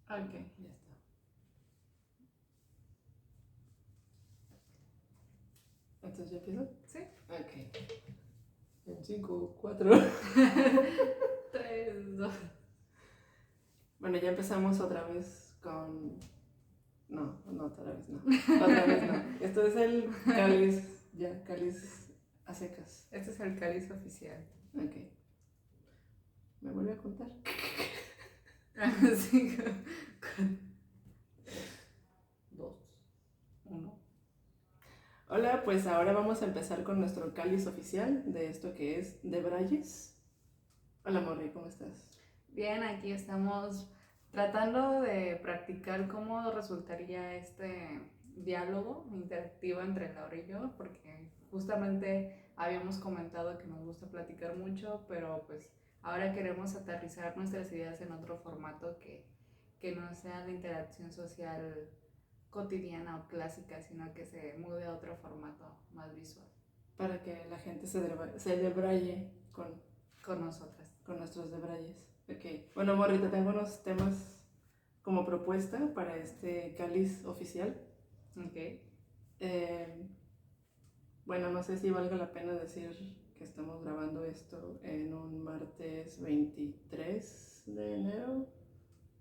Ok, ya está. Entonces, ¿ya empiezo? Sí. Ok. En 5, 4. 3, 2. Bueno, ya empezamos otra vez con... No, otra vez no. Otra vez no. Esto es el cáliz, ya, cáliz a secas. Este es el cáliz oficial. Ok. ¿Me vuelve a contar? Sí. 2, 1. Hola, pues ahora vamos a empezar con nuestro cáliz oficial de esto que es de Brayes. Hola, Morri, ¿cómo estás? Bien, aquí estamos tratando de practicar cómo resultaría este diálogo interactivo entre Laura y yo, porque justamente habíamos comentado que nos gusta platicar mucho, pero pues ahora queremos aterrizar nuestras ideas en otro formato que no sea la interacción social cotidiana o clásica, sino que se mude a otro formato más visual. Para que la gente se debraye con nosotras. Con nuestros debrayes. Ok. Bueno, Morri, te tengo unos temas como propuesta para este cáliz oficial. Ok. Bueno, no sé si valga la pena decir que estamos grabando esto en un martes 23 de enero.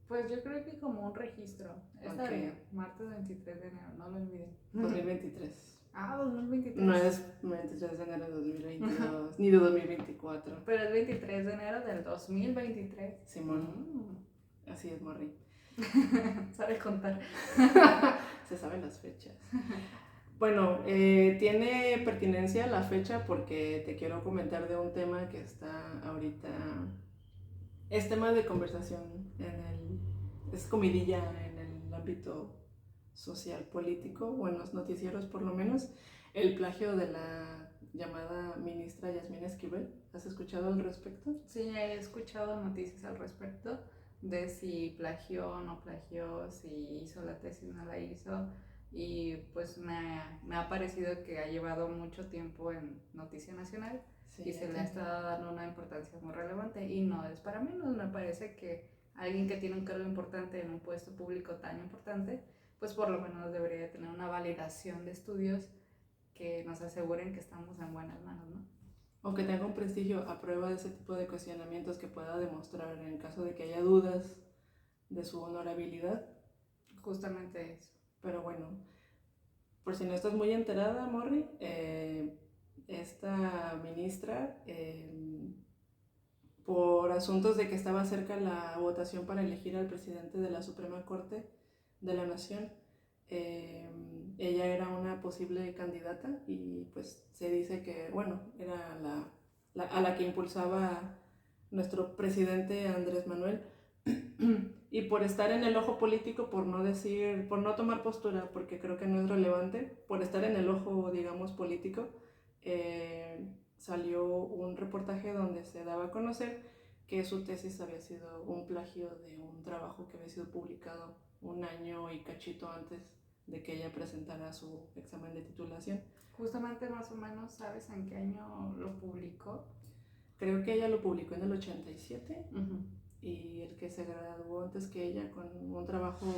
Pues yo creo que como un registro. Está Ok. bien. Martes 23 de enero, no lo olviden. 2023. Ah, 2023. No es 23 de enero de 2022, ni de 2024. Pero es 23 de enero del 2023. Simón. Así es, Morri. Sabes contar. Se saben las fechas. Bueno, tiene pertinencia la fecha porque te quiero comentar de un tema que está ahorita, es tema de conversación es comidilla en el ámbito social político o en los noticieros por lo menos, el plagio de la llamada ministra Yasmín Esquivel. ¿Has escuchado al respecto? Sí, he escuchado noticias al respecto de si plagió o no plagió, si hizo la tesis o no la hizo. Y pues me ha parecido que ha llevado mucho tiempo en Noticia Nacional. Sí, y se le ha estado dando una importancia muy relevante y no es para menos. Me parece que alguien que tiene un cargo importante en un puesto público tan importante, pues por lo menos debería tener una validación de estudios que nos aseguren que estamos en buenas manos, ¿no? O que tenga un prestigio a prueba de ese tipo de cuestionamientos que pueda demostrar en caso de que haya dudas de su honorabilidad. Justamente eso. Pero bueno, por si no estás muy enterada, Morri, esta ministra, por asuntos de que estaba cerca la votación para elegir al presidente de la Suprema Corte de la Nación, ella era una posible candidata y pues se dice que, bueno, era a la que impulsaba nuestro presidente Andrés Manuel. Y por estar en el ojo político, por no tomar postura, porque creo que no es relevante, por estar en el ojo, digamos, político, salió un reportaje donde se daba a conocer que su tesis había sido un plagio de un trabajo que había sido publicado un año y cachito antes de que ella presentara su examen de titulación. Justamente más o menos, ¿sabes en qué año lo publicó? Creo que ella lo publicó en el 87. Uh-huh. Y el que se graduó antes que ella con un trabajo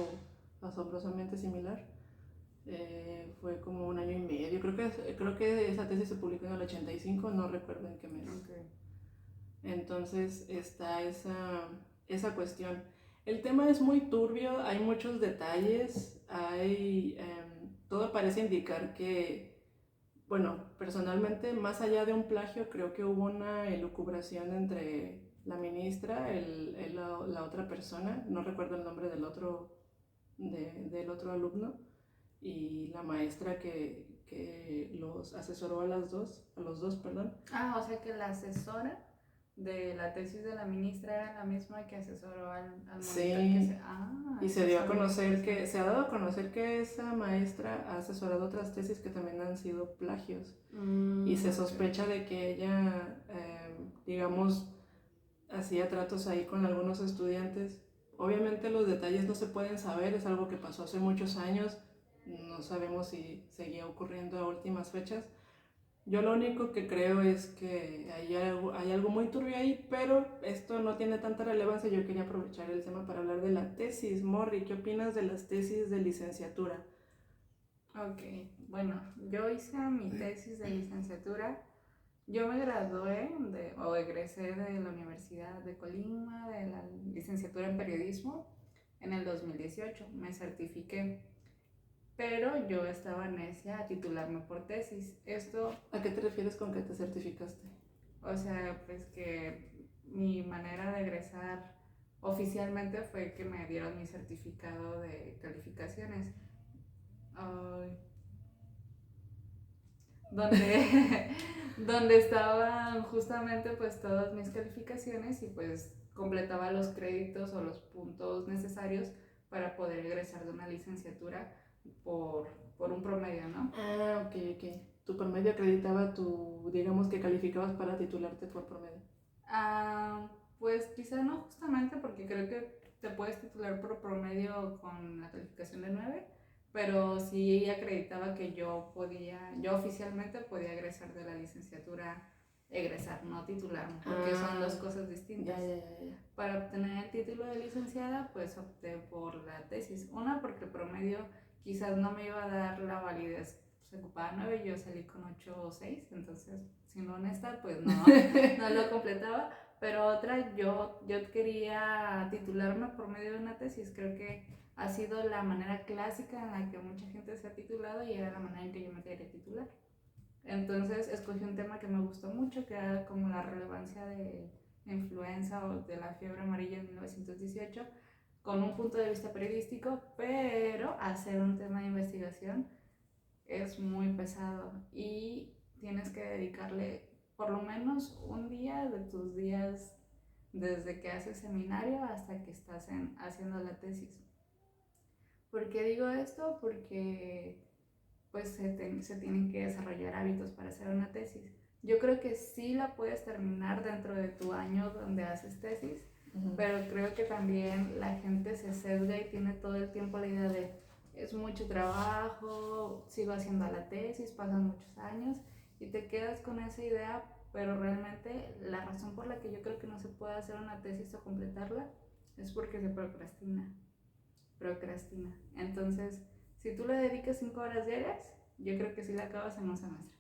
asombrosamente similar fue como un año y medio. Creo que esa tesis se publicó en el 85, no recuerdo en qué mes. Okay. Entonces está esa cuestión. El tema es muy turbio, hay muchos detalles, todo parece indicar que, bueno, personalmente, más allá de un plagio, creo que hubo una elucubración entre la ministra, la otra persona, no recuerdo el nombre del otro alumno, y la maestra que los asesoró a los dos, perdón. Ah, o sea que la asesora de la tesis de la ministra era la misma que asesoró al monitor. Sí, y se ha dado a conocer que esa maestra ha asesorado otras tesis que también han sido plagios. Y se sospecha de que ella, digamos, hacía tratos ahí con algunos estudiantes. Obviamente los detalles no se pueden saber, es algo que pasó hace muchos años, no sabemos si seguía ocurriendo a últimas fechas, Yo lo único que creo es que hay algo muy turbio ahí, pero esto no tiene tanta relevancia. Yo quería aprovechar el tema para hablar de la tesis. Morri, ¿qué opinas de las tesis de licenciatura? Ok, bueno, yo hice mi tesis de licenciatura. Yo me gradué o egresé de la Universidad de Colima, de la licenciatura en periodismo, en el 2018. Me certifiqué, pero yo estaba necia a titularme por tesis. Esto, ¿A qué te refieres con que te certificaste? o sea, pues que mi manera de egresar oficialmente fue que me dieron mi certificado de calificaciones. Ay, donde, donde estaban justamente pues todas mis calificaciones y pues completaba los créditos o los puntos necesarios para poder egresar de una licenciatura por, por un promedio, ¿no? Ah, ok, ok. Tu promedio acreditaba tu, digamos que calificabas para titularte por promedio. Ah, pues quizá no justamente porque creo que te puedes titular por promedio con la calificación de 9, pero sí acreditaba que yo oficialmente podía egresar de la licenciatura, egresar, no titularme, porque son dos Ah, cosas ya, distintas. ya, ya, ya. Para obtener el título de licenciada, pues opté por la tesis. Una, porque el promedio quizás no me iba a dar la validez. Se ocupaba 9 y yo salí con 8 o 6, entonces, siendo honesta, pues no, no lo completaba. Pero otra, yo quería titularme por medio de una tesis. Creo que ha sido la manera clásica en la que mucha gente se ha titulado y era la manera en que yo me quería titular. Entonces escogí un tema que me gustó mucho, que era como la relevancia de la influenza o de la fiebre amarilla en 1918, con un punto de vista periodístico, pero hacer un tema de investigación es muy pesado y tienes que dedicarle por lo menos un día de tus días desde que haces seminario hasta que estás haciendo la tesis. ¿Por qué digo esto? Porque pues se tienen que desarrollar hábitos para hacer una tesis. Yo creo que sí la puedes terminar dentro de tu año donde haces tesis, pero creo que también la gente se sesga y tiene todo el tiempo la idea de es mucho trabajo, sigo haciendo la tesis, pasan muchos años y te quedas con esa idea, pero realmente la razón por la que yo creo que no se puede hacer una tesis o completarla es porque se procrastina. Entonces, si tú le dedicas 5 horas diarias, yo creo que sí la acabas en un semestre.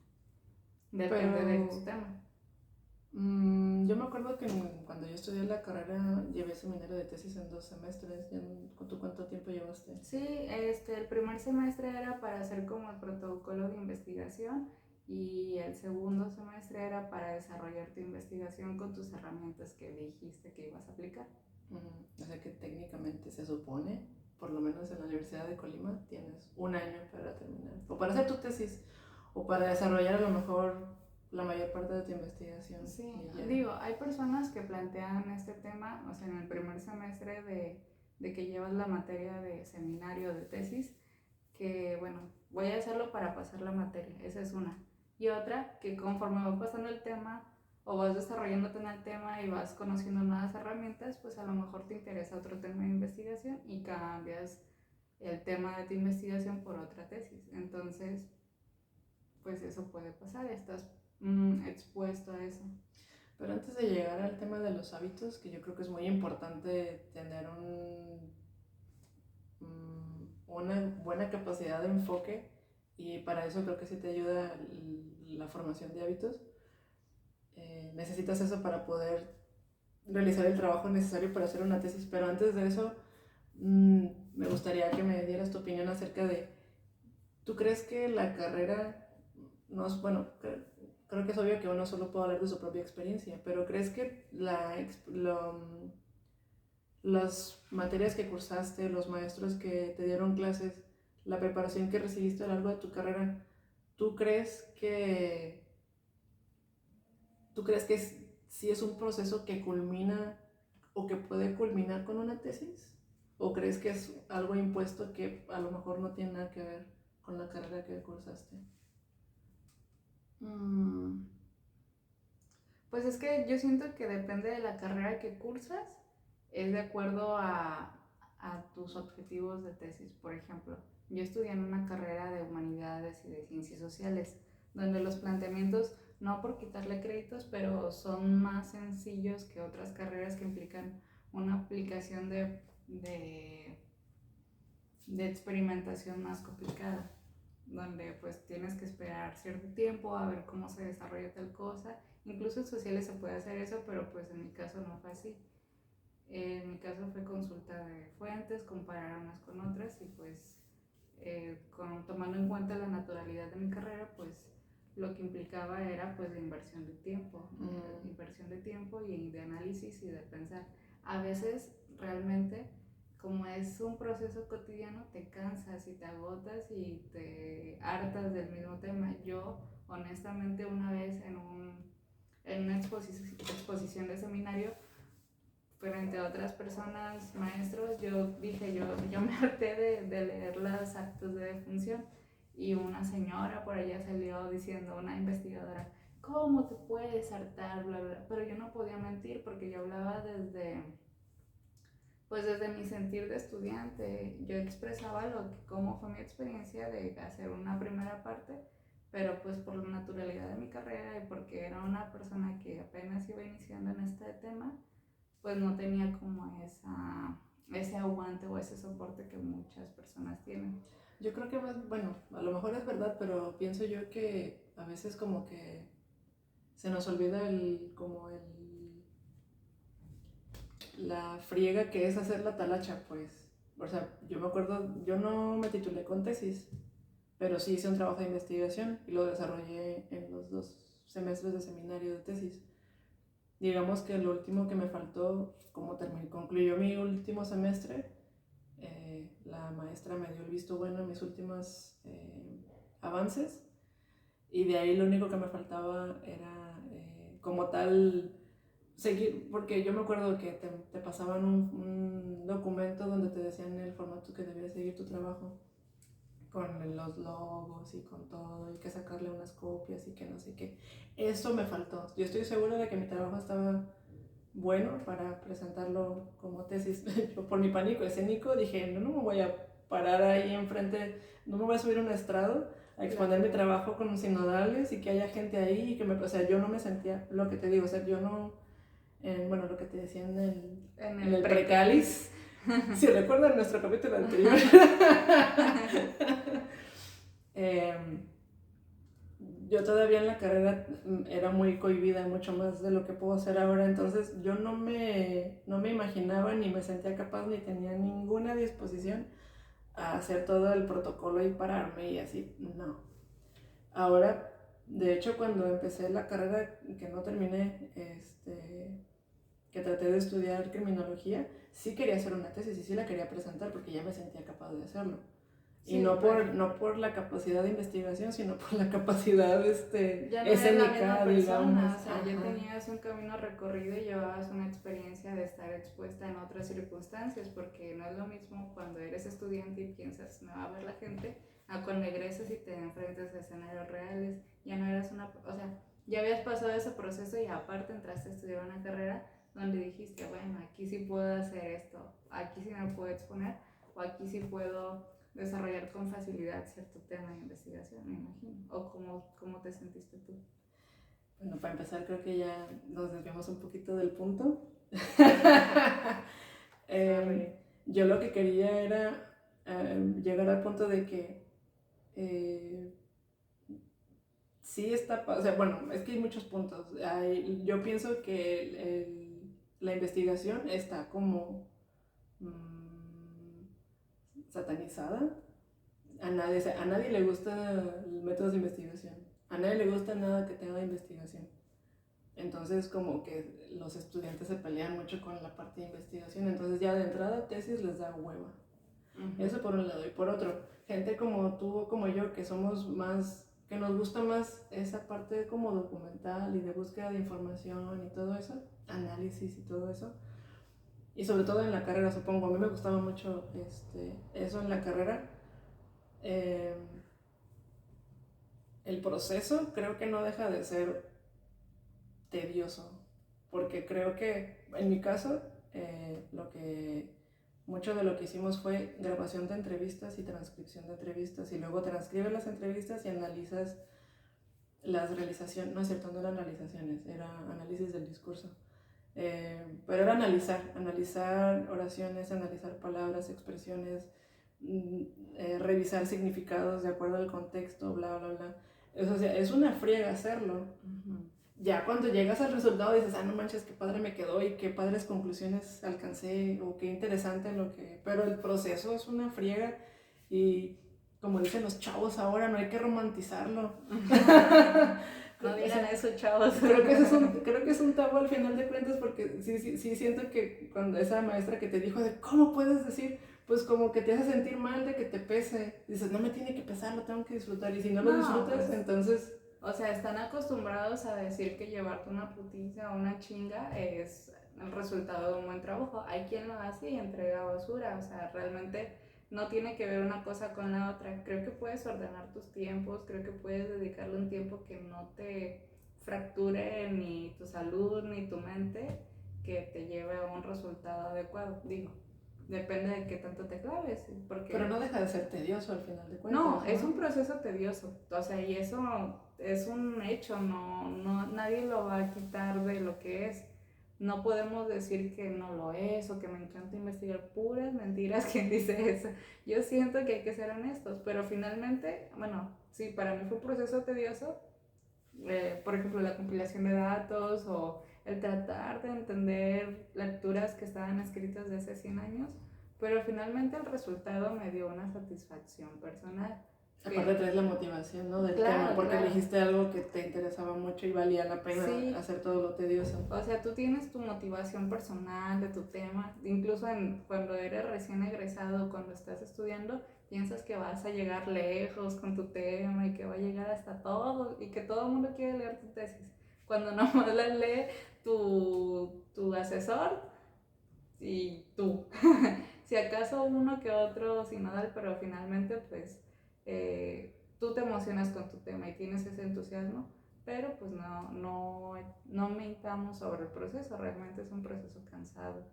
Depende de tu Pero tema. yo me acuerdo que cuando yo estudié la carrera llevé seminario de tesis en 2 semestres. ¿Tú cuánto tiempo llevaste? Sí, el primer semestre era para hacer como el protocolo de investigación y el segundo semestre era para desarrollar tu investigación con tus herramientas que dijiste que ibas a aplicar. O sea que técnicamente se supone, por lo menos en la Universidad de Colima, tienes un año para terminar, o para hacer tu tesis, o para desarrollar a lo mejor la mayor parte de tu investigación. Sí, Y ya. digo, hay personas que plantean este tema, o sea, en el primer semestre de que llevas la materia de seminario de tesis, que bueno, voy a hacerlo para pasar la materia, esa es una. Y otra, que conforme va pasando el tema o vas desarrollándote en el tema y vas conociendo nuevas herramientas, pues a lo mejor te interesa otro tema de investigación y cambias el tema de tu investigación por otra tesis. Entonces, pues eso puede pasar, estás expuesto a eso. Pero antes de llegar al tema de los hábitos, que yo creo que es muy importante tener una buena capacidad de enfoque, y para eso creo que sí te ayuda la formación de hábitos. Necesitas eso para poder realizar el trabajo necesario para hacer una tesis, pero antes de eso me gustaría que me dieras tu opinión acerca de, ¿tú crees que la carrera, no es, bueno, creo que es obvio que uno solo puede hablar de su propia experiencia, pero crees que las materias que cursaste, los maestros que te dieron clases, la preparación que recibiste a lo largo de tu carrera, ¿tú crees que, si es un proceso que culmina o que puede culminar con una tesis? ¿O crees que es algo impuesto que a lo mejor no tiene nada que ver con la carrera que cursaste? Mm, Pues es que yo siento que depende de la carrera que cursas, es de acuerdo a tus objetivos de tesis. Por ejemplo, yo estudié en una carrera de humanidades y de ciencias sociales. donde los planteamientos, no por quitarle créditos, pero son más sencillos que otras carreras que implican una aplicación de experimentación más complicada, donde pues tienes que esperar cierto tiempo a ver cómo se desarrolla tal cosa. Incluso en sociales se puede hacer eso, pero pues en mi caso no fue así. En mi caso fue consulta de fuentes, comparar unas con otras y pues tomando en cuenta la naturalidad de mi carrera, pues lo que implicaba era pues la inversión de tiempo y de análisis y de pensar. A veces realmente, como es un proceso cotidiano, te cansas y te agotas y te hartas del mismo tema. Yo honestamente una vez en una exposición de seminario frente a otras personas, maestros, yo dije, yo me harté de leer los actos de defunción y una señora por allá salió diciendo, una investigadora, ¿cómo te puedes hartar? Bla, bla. Pero yo no podía mentir porque yo hablaba pues desde mi sentir de estudiante. Yo expresaba cómo fue mi experiencia de hacer una primera parte, pero pues por la naturalidad de mi carrera y porque era una persona que apenas iba iniciando en este tema, pues no tenía como ese aguante o ese soporte que muchas personas tienen. Yo creo que más, bueno, a lo mejor es verdad, pero pienso yo que a veces como que se nos olvida la friega que es hacer la talacha, pues. O sea, yo me acuerdo, yo no me titulé con tesis, pero sí hice un trabajo de investigación y lo desarrollé en los 2 semestres de seminario de tesis. Digamos que lo último que me faltó, como concluyó mi último semestre, la maestra me dio el visto bueno en mis últimos avances y de ahí lo único que me faltaba era como tal seguir, porque yo me acuerdo que te pasaban un documento donde te decían el formato que debías seguir tu trabajo, con los logos y con todo, y que sacarle unas copias y que no sé qué. Eso me faltó. Yo estoy segura de que mi trabajo estaba bueno para presentarlo como tesis. Yo por mi pánico escénico dije, no me voy a parar ahí enfrente, no me voy a subir a un estrado a exponer mi trabajo con sinodales y que haya gente ahí y que o sea, yo no me sentía, lo que te digo, o sea, yo no, bueno, lo que te decía en el precáliz, si recuerdan nuestro capítulo anterior, yo todavía en la carrera era muy cohibida, mucho más de lo que puedo hacer ahora, entonces yo no me imaginaba ni me sentía capaz ni tenía ninguna disposición a hacer todo el protocolo y pararme y así, no. Ahora, de hecho, cuando empecé la carrera que no terminé, que traté de estudiar criminología, sí quería hacer una tesis y sí la quería presentar porque ya me sentía capaz de hacerlo. Sí, y no por la capacidad de investigación, sino por la capacidad ya no escénica, digamos. O sea, ya tenías un camino recorrido y llevabas una experiencia de estar expuesta en otras circunstancias, porque no es lo mismo cuando eres estudiante y piensas, me va a ver la gente, a cuando egresas y te enfrentas a escenarios reales. Ya no eras o sea, ya habías pasado ese proceso y aparte entraste a estudiar una carrera donde dijiste, bueno, aquí sí puedo hacer esto, aquí sí me puedo exponer, o aquí sí puedo desarrollar con facilidad cierto tema de investigación, me imagino. ¿O cómo te sentiste tú? Bueno, para empezar creo que ya nos desviamos un poquito del punto. Yo lo que quería era llegar al punto de que sí está, o sea, bueno, es que hay muchos puntos. Yo pienso que la investigación está como satanizada. A nadie le gusta el método de investigación. A nadie le gusta nada que tenga investigación. Entonces como que los estudiantes se pelean mucho con la parte de investigación. Entonces ya de entrada tesis les da hueva. Eso por un lado. Y por otro, gente como tú o como yo que somos más, que nos gusta más esa parte como documental y de búsqueda de información y todo eso, análisis y todo eso. Y sobre todo en la carrera, supongo, a mí me gustaba mucho eso en la carrera. El proceso creo que no deja de ser tedioso, porque creo que en mi caso mucho de lo que hicimos fue grabación de entrevistas y transcripción de entrevistas, y luego transcribes las entrevistas y analizas las realizaciones, no es cierto, no eran realizaciones, era análisis del discurso. Pero era analizar oraciones, analizar palabras, expresiones, revisar significados de acuerdo al contexto, bla, bla, bla. O sea, es una friega hacerlo. Ya cuando llegas al resultado dices, no manches, qué padre me quedó y qué padres conclusiones alcancé o qué interesante lo que... Pero el proceso es una friega y como dicen los chavos ahora, no hay que romantizarlo. No digan eso, chavos. Creo que es un tabú al final de cuentas porque sí siento que cuando esa maestra que te dijo de cómo puedes decir, pues como que te hace sentir mal de que te pese. Dices, no me tiene que pesar, lo tengo que disfrutar. Y si no lo disfrutas, pues, entonces... O sea, están acostumbrados a decir que llevarte una putiza o una chinga es el resultado de un buen trabajo. Hay quien lo hace y entrega basura. O sea, realmente no tiene que ver una cosa con la otra. Creo que puedes ordenar tus tiempos, creo que puedes dedicarle un tiempo que no te fracture ni tu salud ni tu mente, que te lleve a un resultado adecuado. Digo, depende de qué tanto te claves. Porque... Pero no deja de ser tedioso al final de cuentas. No, es un proceso tedioso. O sea, y eso es un hecho, nadie lo va a quitar de lo que es. No podemos decir que no lo es o que me encanta investigar puras mentiras. ¿Quién dice eso? Yo siento que hay que ser honestos, pero finalmente, bueno, sí, para mí fue un proceso tedioso. Por ejemplo, la compilación de datos o el tratar de entender lecturas que estaban escritas de hace 100 años, pero finalmente el resultado me dio una satisfacción personal. Aparte traes la motivación, ¿no? Del tema, porque dijiste algo que te interesaba mucho y valía la pena hacer todo lo tedioso. O sea, tú tienes tu motivación personal de tu tema, incluso cuando eres recién egresado, cuando estás estudiando, piensas que vas a llegar lejos con tu tema y que va a llegar hasta todo y que todo el mundo quiere leer tu tesis. Cuando nomás la lee tu asesor y tú. Si acaso uno que otro sinodal, pero finalmente pues tú te emocionas con tu tema y tienes ese entusiasmo, pero pues no mentamos sobre el proceso, realmente es un proceso cansado.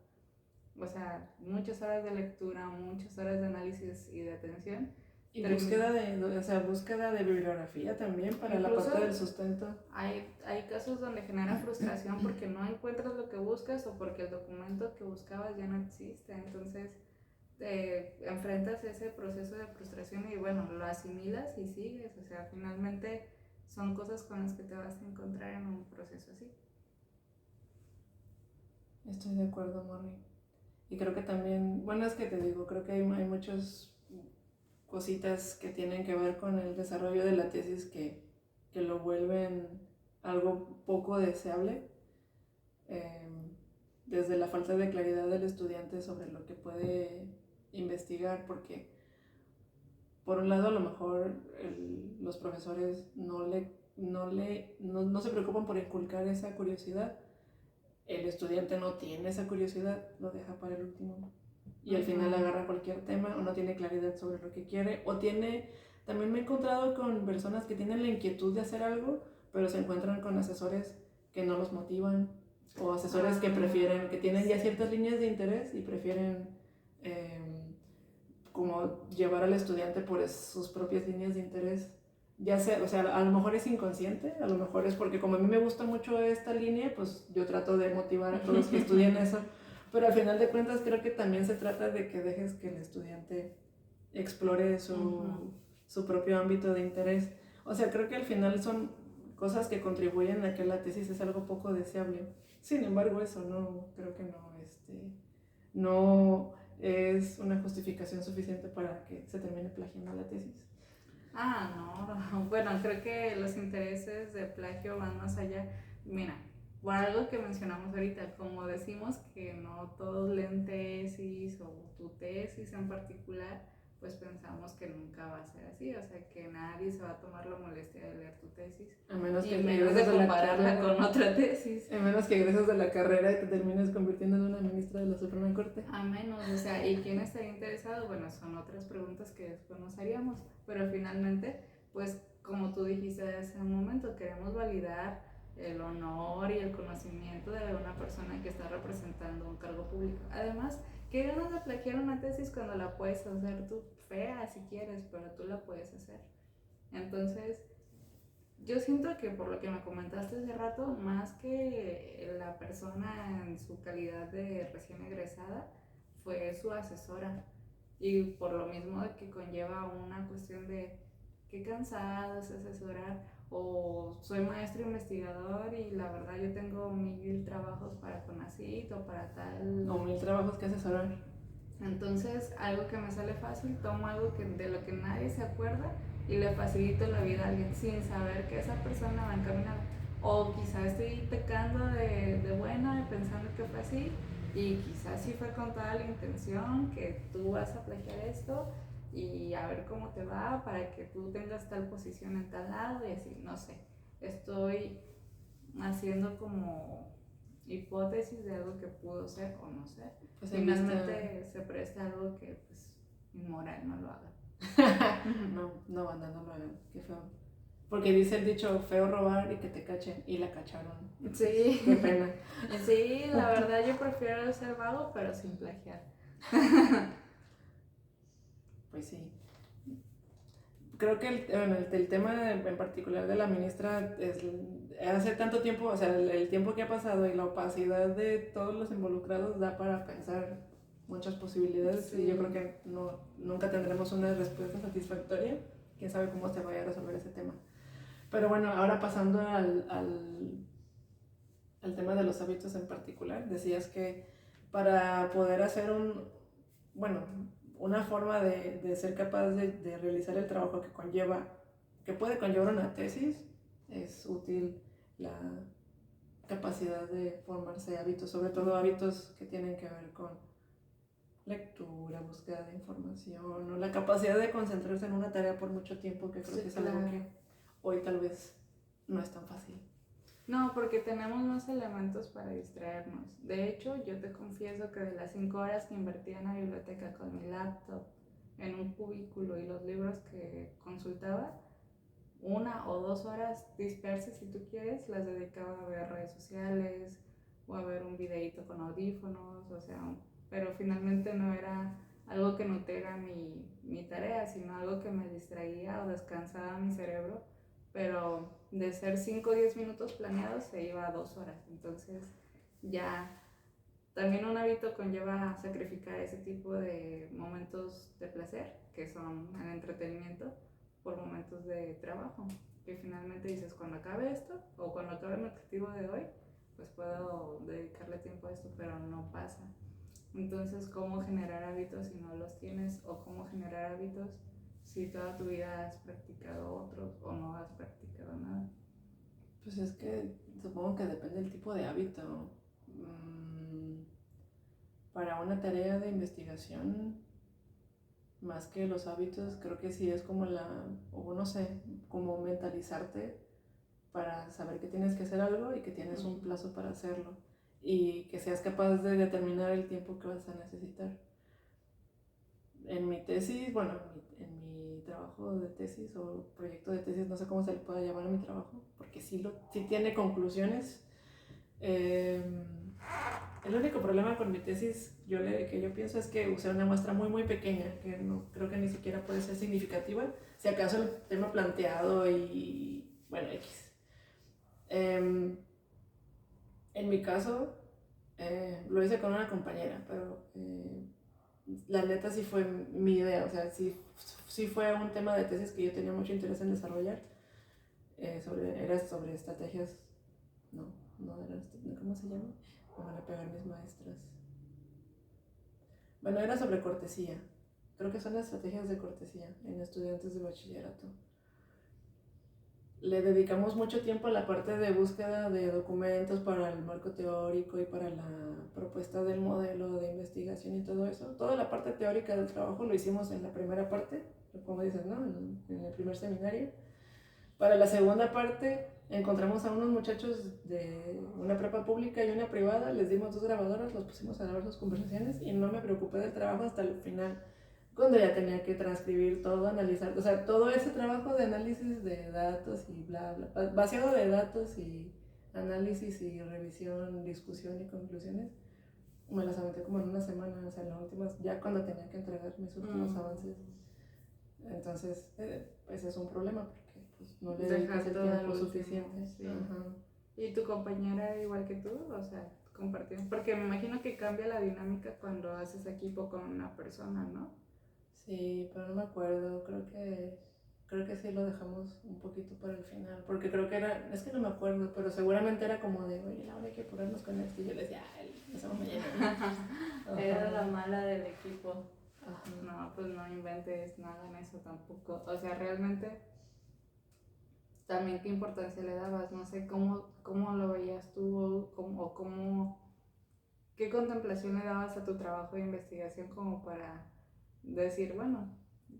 O sea, muchas horas de lectura, muchas horas de análisis y de atención. Y búsqueda de bibliografía también para incluso la parte del sustento. Hay casos donde genera frustración porque no encuentras lo que buscas o porque el documento que buscabas ya no existe. Entonces enfrentas ese proceso de frustración y bueno, lo asimilas y sigues. O sea, finalmente son cosas con las que te vas a encontrar en un proceso así. Estoy de acuerdo, Morri. Y creo que también, bueno, es que te digo, creo que hay muchas cositas que tienen que ver con el desarrollo de la tesis que lo vuelven algo poco deseable, desde la falta de claridad del estudiante sobre lo que puede investigar, porque por un lado a lo mejor los profesores no se preocupan por inculcar esa curiosidad, el estudiante no tiene esa curiosidad, lo deja para el último y al final agarra cualquier tema o no tiene claridad sobre lo que quiere o tiene... También me he encontrado con personas que tienen la inquietud de hacer algo, pero se encuentran con asesores que no los motivan o asesores que prefieren, que tienen ya ciertas líneas de interés y prefieren como llevar al estudiante por sus propias líneas de interés. Ya sé, o sea, a lo mejor es inconsciente, a lo mejor es porque como a mí me gusta mucho esta línea, pues yo trato de motivar a todos que estudien eso. Pero al final de cuentas creo que también se trata de que dejes que el estudiante explore su propio ámbito de interés. O sea, creo que al final son cosas que contribuyen a que la tesis es algo poco deseable. Sin embargo, eso creo que no es una justificación suficiente para que se termine plagiando la tesis. No. Bueno, creo que los intereses de plagio van más allá. Mira, por algo que mencionamos ahorita, como decimos que no todos leen tesis o tu tesis en particular, pues pensamos que nunca va a ser así, o sea que nadie se va a tomar la molestia de leer tu tesis, a menos y que menos de compararla con otra tesis. A menos que egreses de la carrera y te termines convirtiendo en una ministra de la Suprema Corte. A menos, o sea, ¿y quién estaría interesado? Bueno, son otras preguntas que después nos haríamos, pero finalmente, pues como tú dijiste hace un momento, queremos validar el honor y el conocimiento de una persona que está representando un cargo público. Además, ¿qué ganas de plagiar una tesis cuando la puedes hacer tú fea si quieres, pero tú la puedes hacer? Entonces, Yo siento que por lo que me comentaste hace rato, más que la persona en su calidad de recién egresada, fue su asesora. Y por lo mismo de que conlleva una cuestión de qué cansado es asesorar, o soy maestro investigador y la verdad yo tengo 1000 trabajos para CONACYT o para tal. O 1000 trabajos que asesorar. Entonces, algo que me sale fácil, tomo algo de lo que nadie se acuerda y le facilito la vida a alguien sin saber que esa persona va encaminada. O quizás estoy pecando de buena, pensando que fue así, y quizás sí fue con toda la intención que tú vas a plagiar esto y a ver cómo te va para que tú tengas tal posición en tal lado y así, no sé. Estoy haciendo como hipótesis de algo que pudo ser o no ser. Pues finalmente se presta algo que pues inmoral, no lo haga. No, banda, no lo hagan, qué feo. Porque dice el dicho, feo robar y que te cachen, y la cacharon. Sí. Qué pena. Sí, la verdad yo prefiero ser vago, pero sin plagiar. Pues sí. Creo que el tema en particular de la ministra es hace tanto tiempo, o sea, el tiempo que ha pasado y la opacidad de todos los involucrados da para pensar muchas posibilidades. Sí. Y yo creo que nunca tendremos una respuesta satisfactoria. Quién sabe cómo se vaya a resolver ese tema. Pero bueno, ahora pasando al tema de los hábitos en particular, decías que para poder hacer una forma de ser capaz de realizar el trabajo que puede conllevar una tesis, es útil la capacidad de formarse hábitos, sobre todo hábitos que tienen que ver con lectura, búsqueda de información, o la capacidad de concentrarse en una tarea por mucho tiempo, que creo Sí, que es claro. algo que hoy tal vez no es tan fácil. No, porque tenemos más elementos para distraernos. De hecho, yo te confieso que de las 5 horas que invertía en la biblioteca con mi laptop, en un cubículo y los libros que consultaba, 1 o 2 horas dispersas, si tú quieres, las dedicaba a ver redes sociales o a ver un videíto con audífonos, o sea, pero finalmente no era algo que nutriera mi tarea, sino algo que me distraía o descansaba mi cerebro, pero de ser 5 o 10 minutos planeados se iba a 2 horas, entonces ya también un hábito conlleva sacrificar ese tipo de momentos de placer, que son el entretenimiento, por momentos de trabajo, que finalmente dices, cuando acabe esto o cuando acabe mi objetivo de hoy, pues puedo dedicarle tiempo a esto, pero no pasa. Entonces, ¿cómo generar hábitos si no los tienes? ¿O cómo generar hábitos si toda tu vida has practicado otros o no has practicado nada? Pues es que supongo que depende del tipo de hábito. Para una tarea de investigación, más que los hábitos, creo que sí es como o no sé, como mentalizarte para saber que tienes que hacer algo y que tienes un plazo para hacerlo y que seas capaz de determinar el tiempo que vas a necesitar. En mi tesis, bueno, en mi trabajo de tesis o proyecto de tesis, no sé cómo se le puede llamar a mi trabajo, porque sí tiene conclusiones. El único problema con mi tesis que yo pienso es que usé una muestra muy muy pequeña, que no creo que ni siquiera puede ser significativa, si acaso el tema planteado y bueno, X. En mi caso, lo hice con una compañera, pero la neta sí fue mi idea, o sea, sí fue un tema de tesis que yo tenía mucho interés en desarrollar. Era sobre estrategias, no era, ¿cómo se llama? Me van a pegar mis maestras. Bueno, era sobre cortesía. Creo que son estrategias de cortesía en estudiantes de bachillerato. Le dedicamos mucho tiempo a la parte de búsqueda de documentos para el marco teórico y para la propuesta del modelo de investigación y todo eso. Toda la parte teórica del trabajo lo hicimos en la primera parte, como dices, ¿no? En el primer seminario. Para la segunda parte encontramos a unos muchachos de una prepa pública y una privada, les dimos 2 grabadoras, los pusimos a grabar sus conversaciones y no me preocupé del trabajo hasta el final, cuando ya tenía que transcribir todo, analizar, o sea, todo ese trabajo de análisis de datos y bla, bla, vaciado de datos y análisis y revisión, discusión y conclusiones, me las aventé como en una semana, o sea, las últimas, ya cuando tenía que entregar mis últimos avances. Entonces, pues es un problema porque pues no le dedicas Dejar el todo tiempo al último, suficiente. sí. Ajá. ¿Y tu compañera era igual que tú? O sea, compartían. Porque me imagino que cambia la dinámica cuando haces equipo con una persona, ¿no? Sí, pero no me acuerdo, creo que sí lo dejamos un poquito para el final, porque creo que era, es que no me acuerdo, pero seguramente era como de, oye, ahora hay que apurarnos con esto, y yo le decía, ay, lo hacemos mañana. Era Ajá. la mala del equipo. Ajá. No, pues no inventes nada en eso tampoco. O sea, realmente también qué importancia le dabas, no sé cómo lo veías tú qué contemplación le dabas a tu trabajo de investigación como para decir, bueno,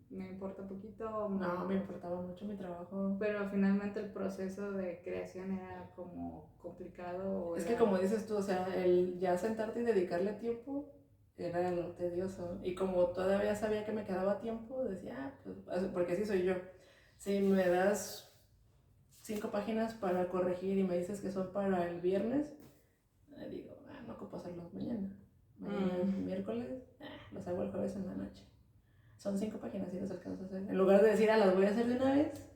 me importa poquito, No, me importaba mucho mi trabajo. pero finalmente el proceso de creación era como complicado o Es que era... como dices tú, o sea, el ya sentarte y dedicarle tiempo era lo tedioso. Y como todavía sabía que me quedaba tiempo, decía, ah, pues, porque así soy yo. Si me das 5 páginas para corregir y me dices que son para el viernes, digo, ah, no ocupo hacerlos mañana. Mañana es miércoles, los hago el jueves en la noche. Son 5 páginas y los alcanzo a hacer. En lugar de decir, ah, las voy a hacer de una vez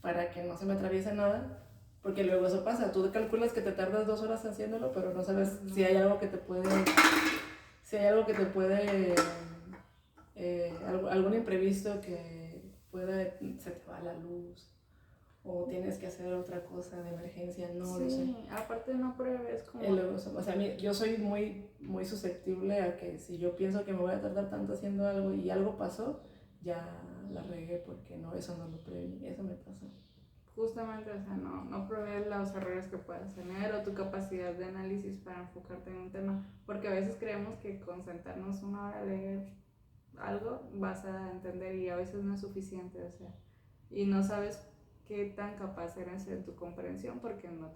para que no se me atraviese nada, porque luego eso pasa. Tú calculas que te tardas 2 horas haciéndolo, pero no sabes si hay algo que te puede. Si hay algo que te puede. Algún imprevisto que pueda. Se te va la luz o tienes que hacer otra cosa de emergencia, no sí, lo sé. aparte no pruebes como... Luego, o sea, yo soy muy susceptible a que si yo pienso que me voy a tardar tanto haciendo algo y algo pasó, ya la regué porque no, eso no lo preví, eso me pasó. Justamente, o sea, no prevés los errores que puedas tener o tu capacidad de análisis para enfocarte en un tema, porque a veces creemos que con sentarnos una hora a leer algo vas a entender y a veces no es suficiente, o sea, y no sabes qué tan capaz eres en tu comprensión porque no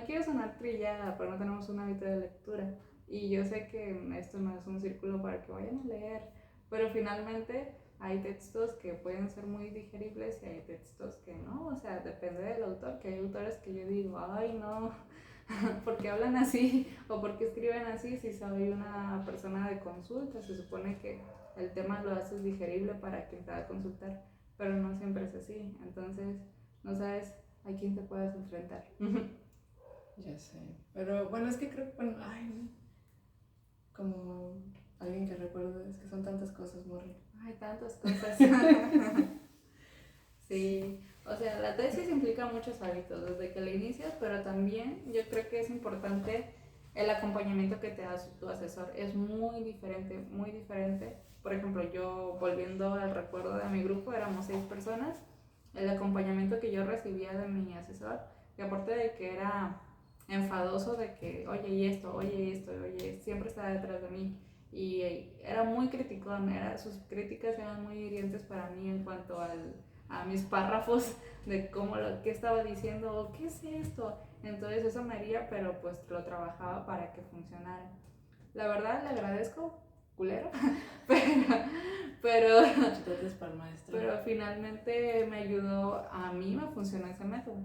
quiero sonar trillada, pero no tenemos un hábito de lectura. Y yo sé que esto no es un círculo para que vayan a leer, pero finalmente hay textos que pueden ser muy digeribles y hay textos que no, o sea, depende del autor, que hay autores que yo digo, ay no, ¿por qué hablan así? ¿O por qué escriben así? Si soy una persona de consulta, se supone que el tema lo haces digerible para quien te va a consultar, pero no siempre es así, entonces no sabes a quién te puedes enfrentar. Ya sé. Pero bueno, es que creo que, bueno, ay, como alguien que recuerdo, es que son tantas cosas, Morri. Hay tantas cosas. Sí, o sea, la tesis implica muchos hábitos desde que la inicias, pero también yo creo que es importante el acompañamiento que te da tu asesor. Es muy diferente, muy diferente. Por ejemplo, yo volviendo al recuerdo de mi grupo, éramos 6 personas. El acompañamiento que yo recibía de mi asesor, que aparte de que era enfadoso de que, oye esto, oye, siempre estaba detrás de mí. Y era muy criticón, sus críticas eran muy hirientes para mí en cuanto a mis párrafos de qué estaba diciendo o qué es esto. Entonces eso me haría, pero pues lo trabajaba para que funcionara. La verdad le agradezco, culero, pero, Chitotes para el maestro. pero finalmente me ayudó, a mí me funcionó ese método.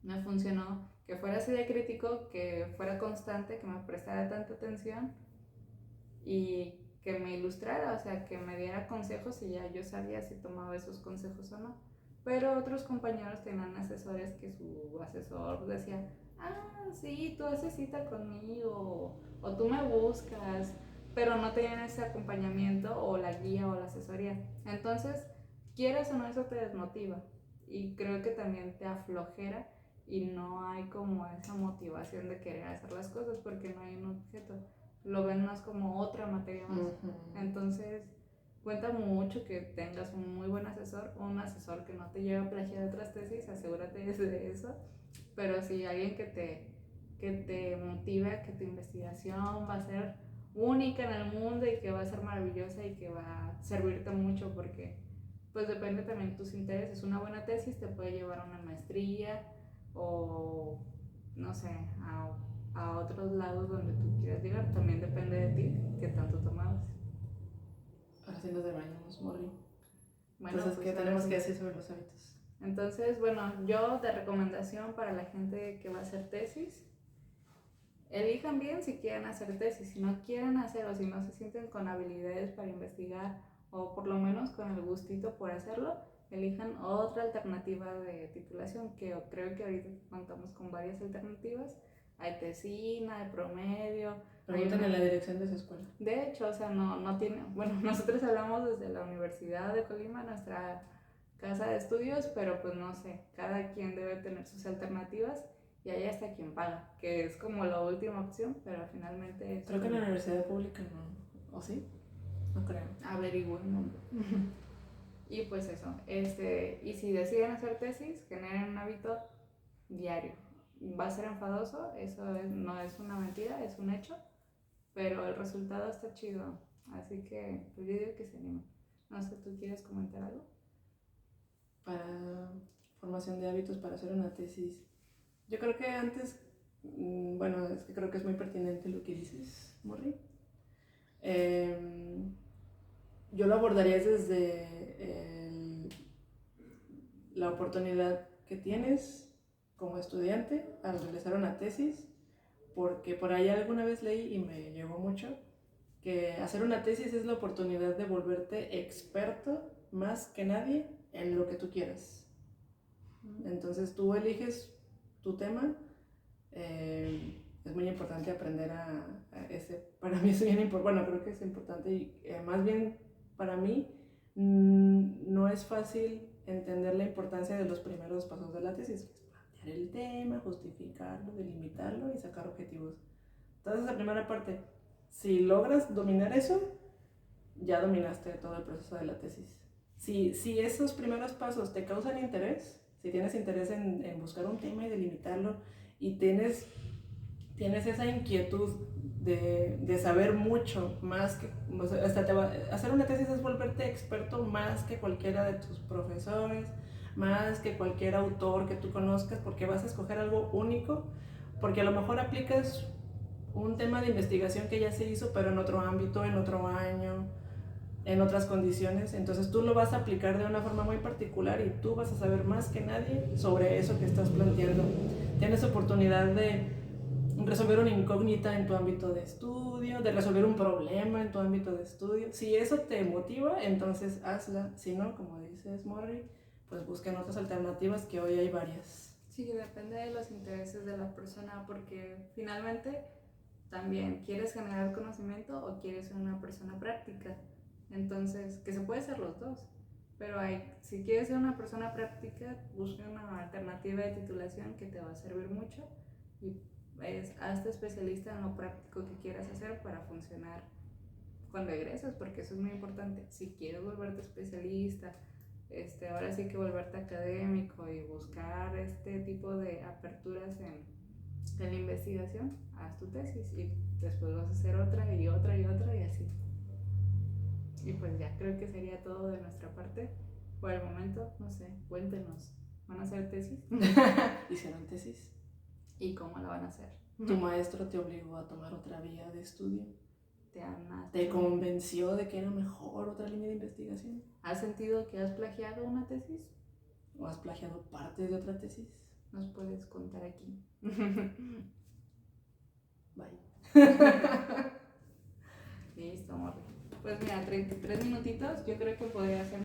Me funcionó que fuera así de crítico, que fuera constante, que me prestara tanta atención y que me ilustrara, o sea, que me diera consejos y ya yo sabía si tomaba esos consejos o no. Pero otros compañeros tenían asesores que su asesor decía, ah, sí, tú haces cita conmigo o tú me buscas, pero no tenían ese acompañamiento o la guía o la asesoría. Entonces, quieras o no, eso te desmotiva y creo que también te aflojera y no hay como esa motivación de querer hacer las cosas porque no hay un objeto, lo ven más como otra materia más. Entonces, cuenta mucho que tengas un muy buen asesor o un asesor que no te lleve a plagiar otras tesis, asegúrate de eso. Pero sí, alguien que te motive a que tu investigación va a ser única en el mundo y que va a ser maravillosa y que va a servirte mucho porque pues depende también de tus intereses. Una buena tesis te puede llevar a una maestría o no sé, a otros lados donde tú quieras llegar. También depende de ti qué tanto tomabas. Ahora sí nos desbañamos, Morri. Bueno, Entonces, pues ¿qué ahora tenemos sí. que decir sobre los hábitos? Entonces, bueno, yo de recomendación para la gente que va a hacer tesis, elijan bien si quieren hacer tesis, si no quieren hacer o si no se sienten con habilidades para investigar o por lo menos con el gustito por hacerlo, elijan otra alternativa de titulación, que creo que ahorita contamos con varias alternativas. Hay tesina, hay promedio. Preguntan en la dirección de esa escuela. De hecho, o sea, no tiene, bueno, nosotros hablamos desde la Universidad de Colima, nuestra casa de estudios, pero pues no sé, cada quien debe tener sus alternativas y hay hasta quien paga, que es como la última opción, pero finalmente es... Creo que en la universidad pública no, ¿o sí? No creo. Averigüen. Y pues eso, y si deciden hacer tesis, generen un hábito diario. Va a ser enfadoso, no es una mentira, es un hecho, pero el resultado está chido, así que pues yo digo que se animen. No sé, ¿tú quieres comentar algo? Para formación de hábitos para hacer una tesis. Yo creo que antes, bueno, es que creo que es muy pertinente lo que dices, Morri. Yo lo abordaría desde la oportunidad que tienes como estudiante al realizar una tesis, porque por ahí alguna vez leí y me llegó mucho que hacer una tesis es la oportunidad de volverte experto más que nadie en lo que tú quieras. Entonces tú eliges tu tema. Es muy importante aprender a ese. Para mí es bien importante, bueno, creo que es importante y más bien para mí no es fácil entender la importancia de los primeros pasos de la tesis, que es plantear el tema, justificarlo, delimitarlo y sacar objetivos. Entonces esa primera parte, si logras dominar eso, ya dominaste todo el proceso de la tesis. Si esos primeros pasos te causan interés, si tienes interés en buscar un tema y delimitarlo, y tienes esa inquietud de saber mucho más que, o sea, hacer una tesis es volverte experto más que cualquiera de tus profesores, más que cualquier autor que tú conozcas, porque vas a escoger algo único, porque a lo mejor aplicas un tema de investigación que ya se hizo, pero en otro ámbito, en otro año, en otras condiciones. Entonces tú lo vas a aplicar de una forma muy particular y tú vas a saber más que nadie sobre eso que estás planteando. Tienes oportunidad de resolver una incógnita en tu ámbito de estudio, de resolver un problema en tu ámbito de estudio. Si eso te motiva, entonces hazla. Si no, como dices, Morri, pues busquen otras alternativas, que hoy hay varias. Sí, depende de los intereses de la persona, porque finalmente también quieres generar conocimiento o quieres ser una persona práctica. Entonces, que se puede ser los dos, pero si quieres ser una persona práctica, busca una alternativa de titulación que te va a servir mucho y hazte especialista en lo práctico que quieras hacer para funcionar cuando egreses, porque eso es muy importante. Si quieres volverte especialista, ahora sí que volverte académico y buscar este tipo de aperturas en la investigación, haz tu tesis y después vas a hacer otra y otra y otra y así. Y pues ya creo que sería todo de nuestra parte por el momento. No sé, cuéntenos, ¿van a hacer tesis? ¿Hicieron tesis? ¿Y cómo la van a hacer? ¿Tu maestro te obligó a tomar otra vía de estudio? ¿Te ¿Te convenció de que era mejor otra línea de investigación? ¿Has sentido que has plagiado una tesis? ¿O has plagiado partes de otra tesis? Nos puedes contar aquí. Bye. Listo, amor. Pues mira, 33 minutitos, yo creo que podría ser